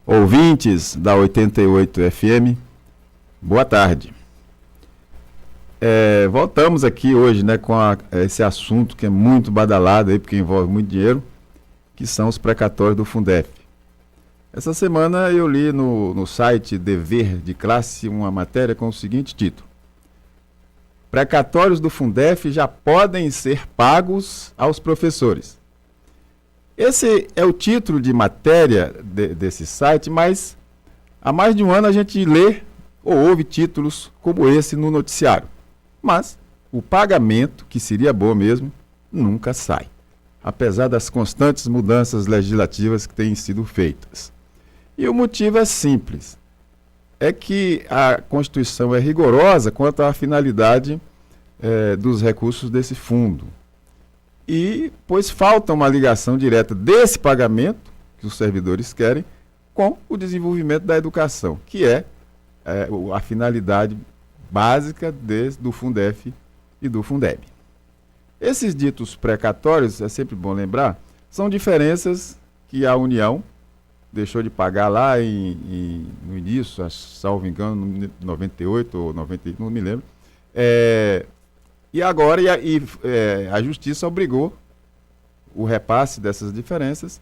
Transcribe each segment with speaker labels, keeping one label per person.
Speaker 1: Ouvintes da 88 FM, boa tarde. Voltamos aqui hoje, né, com esse assunto que é muito badalado, aí, porque envolve muito dinheiro, que são os precatórios do Fundef. Essa semana eu li no site Dever de Classe uma matéria com o seguinte título: precatórios do Fundef já podem ser pagos aos professores. Esse é o título de matéria desse site, mas há mais de um ano a gente lê ou ouve títulos como esse no noticiário. Mas o pagamento, que seria bom mesmo, nunca sai, apesar das constantes mudanças legislativas que têm sido feitas. E o motivo é simples, é que a Constituição é rigorosa quanto à finalidade dos recursos desse fundo. E, pois falta uma ligação direta desse pagamento, que os servidores querem, com o desenvolvimento da educação, que é a finalidade básica do Fundef e do Fundeb. Esses ditos precatórios, é sempre bom lembrar, são diferenças que a União deixou de pagar lá no início, salvo engano, 98 ou 90, não me lembro. E agora a Justiça obrigou o repasse dessas diferenças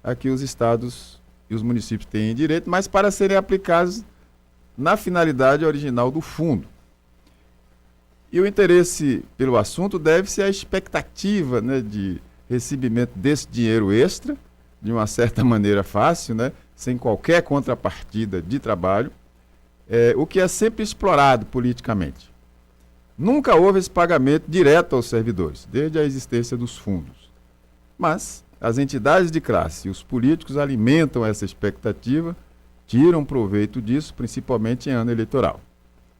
Speaker 1: a que os estados e os municípios têm direito, mas para serem aplicados na finalidade original do fundo. E o interesse pelo assunto deve-se à expectativa, né, de recebimento desse dinheiro extra, de uma certa maneira fácil, né, sem qualquer contrapartida de trabalho, o que é sempre explorado politicamente. Nunca houve esse pagamento direto aos servidores, desde a existência dos fundos. Mas as entidades de classe e os políticos alimentam essa expectativa, tiram proveito disso, principalmente em ano eleitoral.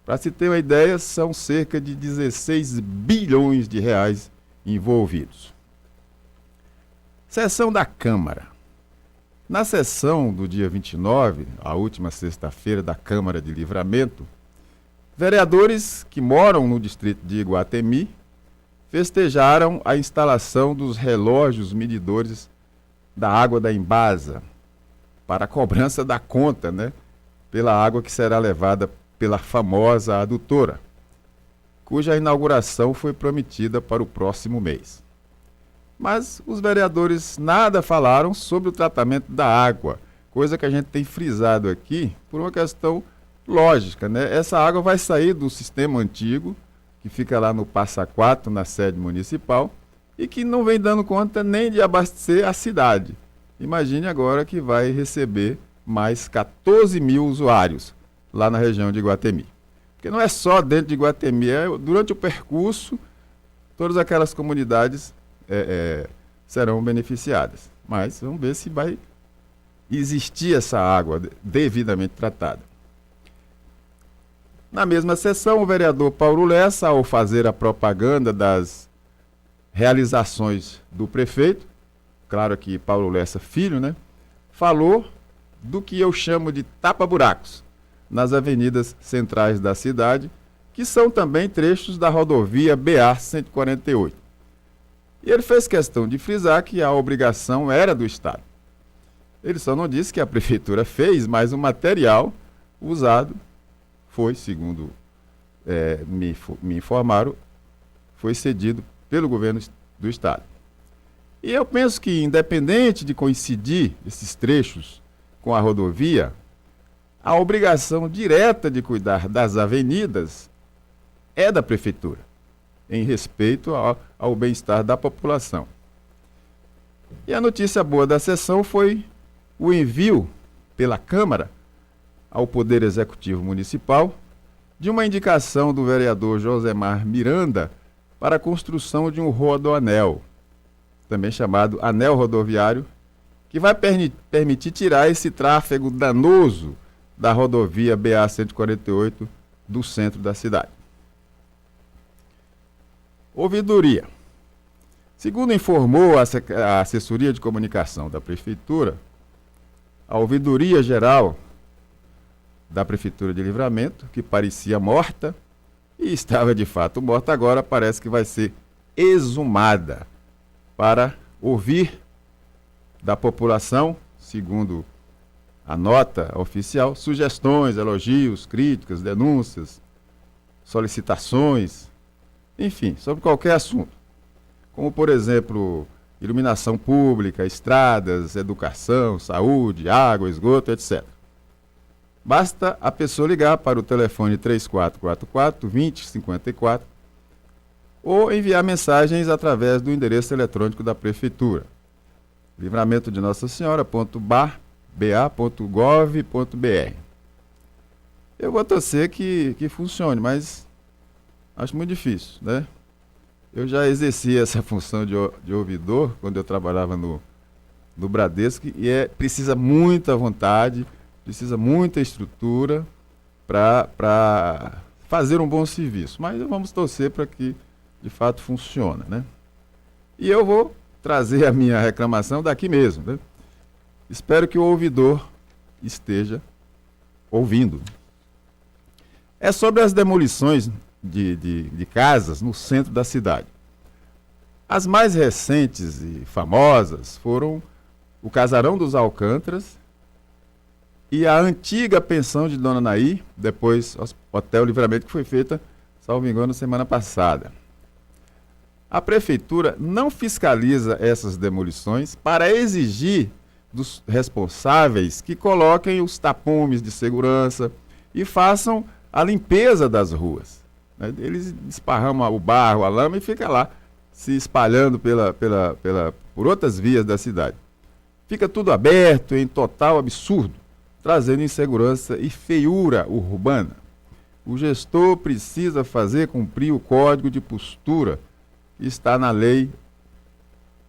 Speaker 1: Para se ter uma ideia, são cerca de 16 bilhões de reais envolvidos. Sessão da Câmara. Na sessão do dia 29, a última sexta-feira da Câmara de Livramento, vereadores que moram no distrito de Iguatemi festejaram a instalação dos relógios medidores da água da Embasa para a cobrança da conta, né, pela água que será levada pela famosa adutora, cuja inauguração foi prometida para o próximo mês. Mas os vereadores nada falaram sobre o tratamento da água, coisa que a gente tem frisado aqui por uma questão lógica, né? Essa água vai sair do sistema antigo, que fica lá no Passa Quatro, na sede municipal, e que não vem dando conta nem de abastecer a cidade. Imagine agora que vai receber mais 14 mil usuários lá na região de Iguatemi. Porque não é só dentro de Iguatemi, durante o percurso, todas aquelas comunidades serão beneficiadas. Mas vamos ver se vai existir essa água devidamente tratada. Na mesma sessão, o vereador Paulo Lessa, ao fazer a propaganda das realizações do prefeito, claro que Paulo Lessa filho, né, falou do que eu chamo de tapa-buracos nas avenidas centrais da cidade, que são também trechos da rodovia BA-148. E ele fez questão de frisar que a obrigação era do Estado. Ele só não disse que a prefeitura fez, mas o material usado foi, segundo me informaram, foi cedido pelo governo do Estado. E eu penso que, independente de coincidir esses trechos com a rodovia, a obrigação direta de cuidar das avenidas é da prefeitura, em respeito ao bem-estar da população. E a notícia boa da sessão foi o envio pela Câmara ao Poder Executivo Municipal de uma indicação do vereador Josemar Miranda para a construção de um rodoanel, também chamado anel rodoviário, que vai permitir tirar esse tráfego danoso da rodovia BA-148 do centro da cidade. Ouvidoria. Segundo informou a assessoria de comunicação da Prefeitura, a ouvidoria geral da Prefeitura de Livramento, que parecia morta e estava de fato morta, agora parece que vai ser exumada para ouvir da população, segundo a nota oficial, sugestões, elogios, críticas, denúncias, solicitações, enfim, sobre qualquer assunto. Como, por exemplo, iluminação pública, estradas, educação, saúde, água, esgoto, etc. Basta a pessoa ligar para o telefone 3444-2054 ou enviar mensagens através do endereço eletrônico da Prefeitura, livramento de Nossa Senhora.ba.gov.br. Eu vou torcer que funcione, mas acho muito difícil, né? Eu já exerci essa função de ouvidor quando eu trabalhava no Bradesco e precisa muita vontade, precisa muita estrutura para fazer um bom serviço. Mas vamos torcer para que de fato funcione, né? E eu vou trazer a minha reclamação daqui mesmo, né? Espero que o ouvidor esteja ouvindo. É sobre as demolições de casas no centro da cidade. As mais recentes e famosas foram o Casarão dos Alcântaras e a antiga pensão de Dona Naí, depois Hotel Livramento, que foi feita, salvo engano, semana passada. A prefeitura não fiscaliza essas demolições para exigir dos responsáveis que coloquem os tapumes de segurança e façam a limpeza das ruas. Eles esparramam o barro, a lama e fica lá se espalhando por outras vias da cidade. Fica tudo aberto, em total absurdo, trazendo insegurança e feiura urbana. O gestor precisa fazer cumprir o código de postura que está na lei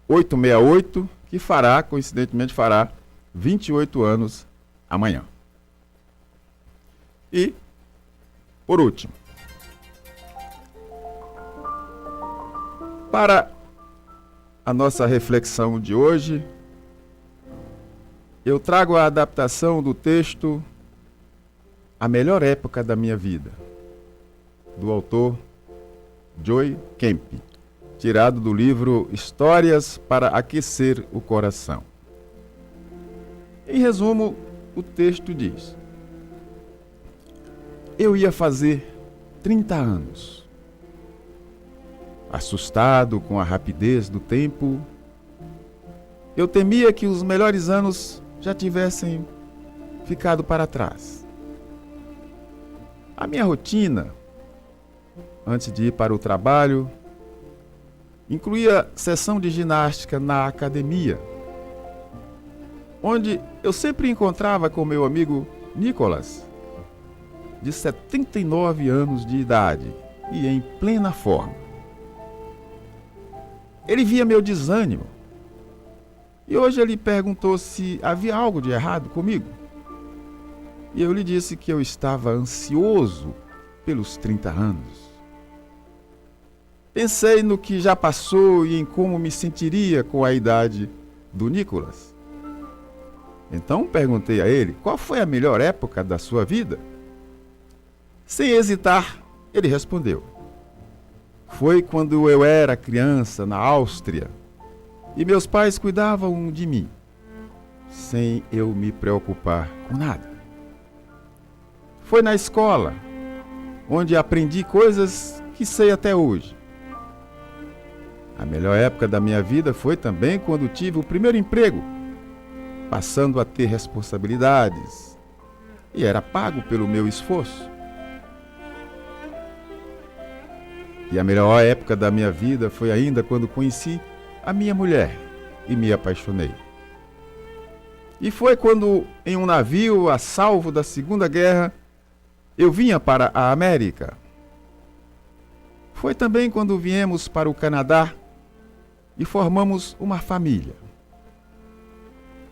Speaker 1: 868, que coincidentemente fará 28 anos amanhã. E, por último, para a nossa reflexão de hoje, eu trago a adaptação do texto A Melhor Época da Minha Vida, do autor Joy Kemp, tirado do livro Histórias para Aquecer o Coração. Em resumo, o texto diz: eu ia fazer 30 anos. Assustado com a rapidez do tempo, eu temia que os melhores anos já tivessem ficado para trás. A minha rotina, antes de ir para o trabalho, incluía sessão de ginástica na academia, onde eu sempre encontrava com meu amigo Nicolas, de 79 anos de idade e em plena forma. Ele via meu desânimo e hoje ele perguntou se havia algo de errado comigo. E eu lhe disse que eu estava ansioso pelos 30 anos. Pensei no que já passou e em como me sentiria com a idade do Nicolas. Então perguntei a ele qual foi a melhor época da sua vida. Sem hesitar, ele respondeu: foi quando eu era criança na Áustria e meus pais cuidavam de mim, sem eu me preocupar com nada. Foi na escola, onde aprendi coisas que sei até hoje. A melhor época da minha vida foi também quando tive o primeiro emprego, passando a ter responsabilidades, e era pago pelo meu esforço. E a melhor época da minha vida foi ainda quando conheci a minha mulher e me apaixonei. E foi quando, em um navio a salvo da Segunda Guerra, eu vinha para a América. Foi também quando viemos para o Canadá e formamos uma família.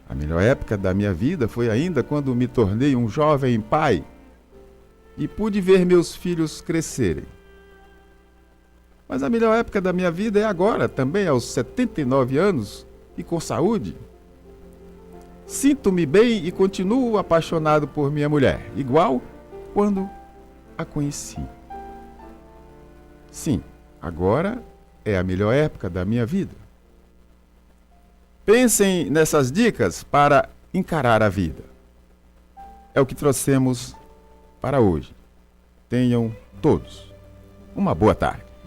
Speaker 1: A melhor época da minha vida foi ainda quando me tornei um jovem pai e pude ver meus filhos crescerem. Mas a melhor época da minha vida é agora, também aos 79 anos e com saúde. Sinto-me bem e continuo apaixonado por minha mulher, igual quando a conheci. Sim, agora é a melhor época da minha vida. Pensem nessas dicas para encarar a vida. é o que trouxemos para hoje. Tenham todos uma boa tarde.